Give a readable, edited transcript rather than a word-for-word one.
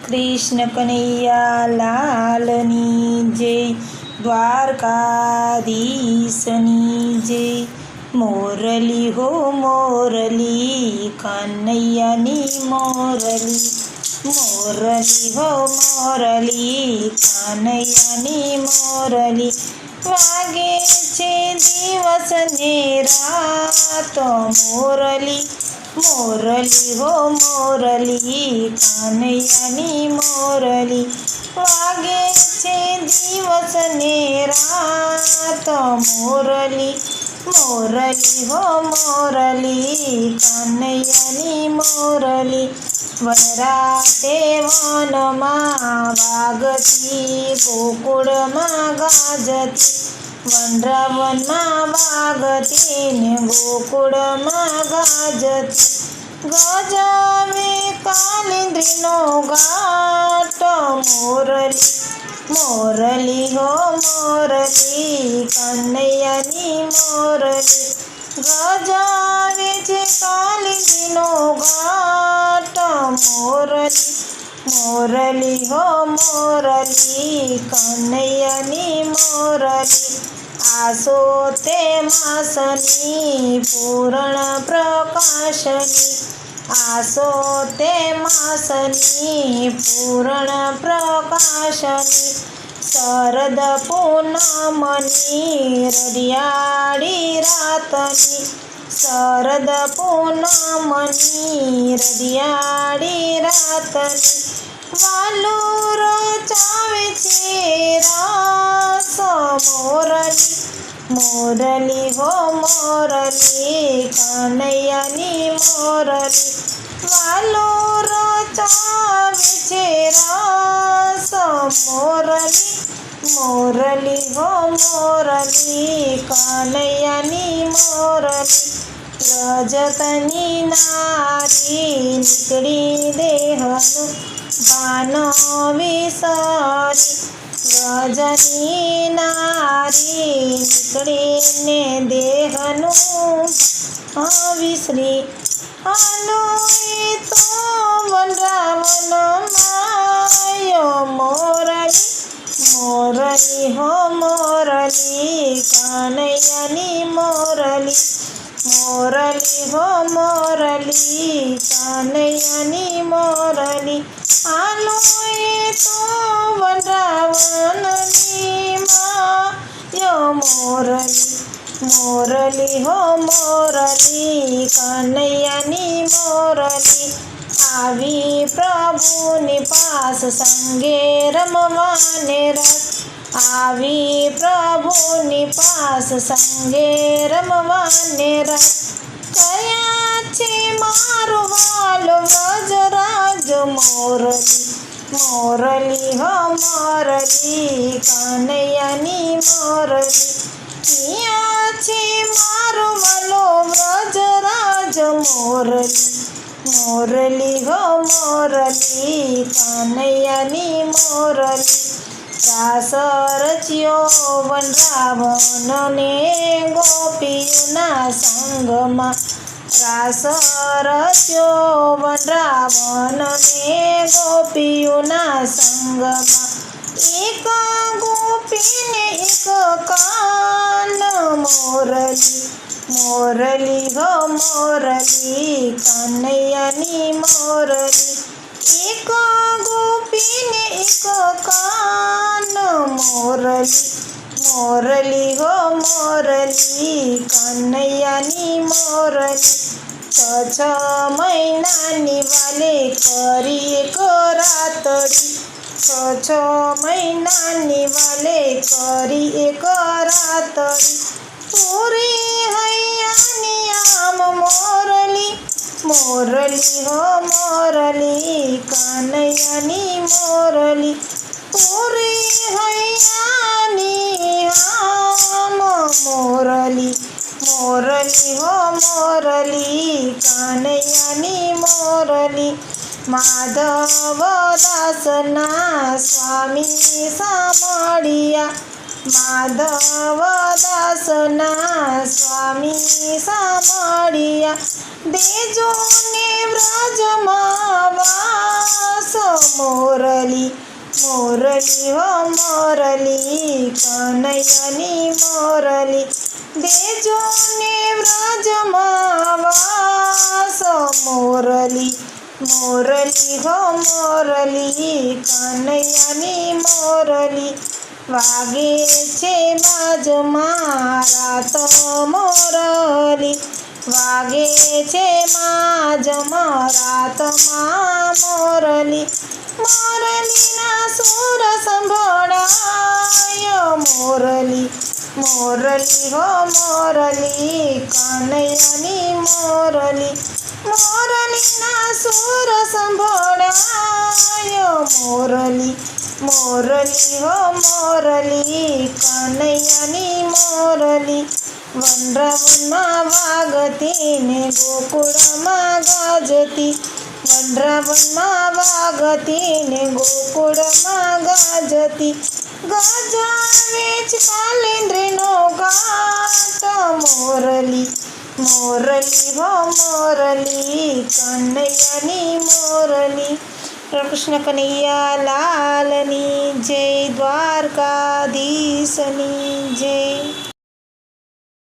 कृष्ण कन्हैया लालनी जय, द्वारकाधीशनी जय। मोरली हो मोरली, कन्हैयानी मोरली। मोरली हो मोरली, कन्हैयानी मोरली। वागे छे दिवस ने रात मोरली। मोरली हो मोरली, कन्हैयानी मोरली। वागे छे दिवस ने रात मोरली। मोरली हो मोरली, कन्हैयानी मोरली। वनराते वनमा वागती, गोकुळમાં ગાજતી। વનરાવનમાં વાગતી ને ગોકુળમાં ગાજતી। ગજાવે કાલિંદ્રીનો ઘાટ મોરલી। મોરલી હો મોરલી, કન્હૈયાની મોરલી। ગજાવે છે કાલિંદ્રીનો ઘાટ મોરલી। મોરલી હો મોરલી, કન્હૈયાની મોરલી। આસો તે માસની પૂર્ણ પ્રકાશની। આસો તે માસની પૂર્ણ પ્રકાશની। શરદ પૂનમની રડિયાળી રાતની। શરદ પૂનમની રડિયાળી રાતની। વાલુર ચાવે છે રાસ મોરલી। મોરલી હો મોરલી, કન્હૈયાની મોરલી। વાલુર ચાવે છે રાસ મોરલી। મોરલી હો મોરલી, કન્હૈયાની મોરલી। રજતની નારી નીકળી દેહનું ભાન વિસરી। રજની નારી નીકળીને દેહનું ભાન વિસરી। હાલો એ તો વનરાવનમાં મોરલી। મોરલી હો મોરલી, કન્હૈયાની મોરલી। મોરલી હો મોરલી, કન્હૈયાની મોરલી। હાલો એ તો વનરાવનની માયો મોરલી। મોરલી હો મોરલી, કન્હૈયાની મોરલી। આવી પ્રભુની પાસ સંગે રમવાને રસ। આવી પ્રભુની પાસ સંગે રમવાને રસ। કયા છે મારો વાલો વ્રજરાજ મોરલી। મોરલી હો મોરલી, કન્હૈયાની મોરલી। ક્યાં છે મારો વાલો વ્રજરાજ મોરલી। મોરલી હો મોરલી, કન્હૈયાની મોરલી। રાસ રચ્યો વનરાવનને ગોપીઓના સંગમાં। રાસ રચ્યો વનરાવનને ગોપીઓના સંગમાં। એક ગોપીને એક કાન મોરલી। મોરલી હો મોરલી, કન્હૈયાની મોરલી। એક ગોપીને એક કાન મોરલી। મોરલી હો મોરલી, કન્હૈયાની મોરલી। 6 મહિનાની વાલે કરી એક રાતડી। 6 મહિનાની વાલે કરી એક રાતડી। પૂરી હૈયાની આમ મોરલી। મોરલી હો મોરલી, કન્હૈયાની મોરલી। પૂરી હૈયાની આમ મોરલી। મોરલી હો મોરલી, કન્હૈયાની મોરલી। માધવ દાસના સ્વામી સાંભળ્યા। માધવ દાસના સ્વામી સાંભળ્યા। દેજો ને વ્રજમાં વાસ મોર મોરલી હો મોરલી કનૈયાની મોરલી દેજો ને વ્રજમાં વાસ મોરલી મોરલી હો મોરલી કનૈયાની મોરલી વાગે છે બાજમાં રાત મોરલી વાગે છે માજમાં રાતમાં મોરલી મોરલીના સુર સંભળાય મોરલી મોરલી હો મોરલી કનૈયાની મોરલી મોરલીના સુર સંભળાય મોરલી મોરલી હો મોરલી કનૈયાની મોરલી વનરાવનમાં વાગતી ને ગોકુળમાં ગાજતી વનરાવનમાં વાગતી ને ગોકુળમાં ગાજતી ગજાવે છે કાલિંદ્રીનો ઘાટ મોરલી મોરલી હો મોરલી કનૈયાની મોરલી. કૃષ્ણ કનૈયા લાલની જય દ્વારકાધીશની.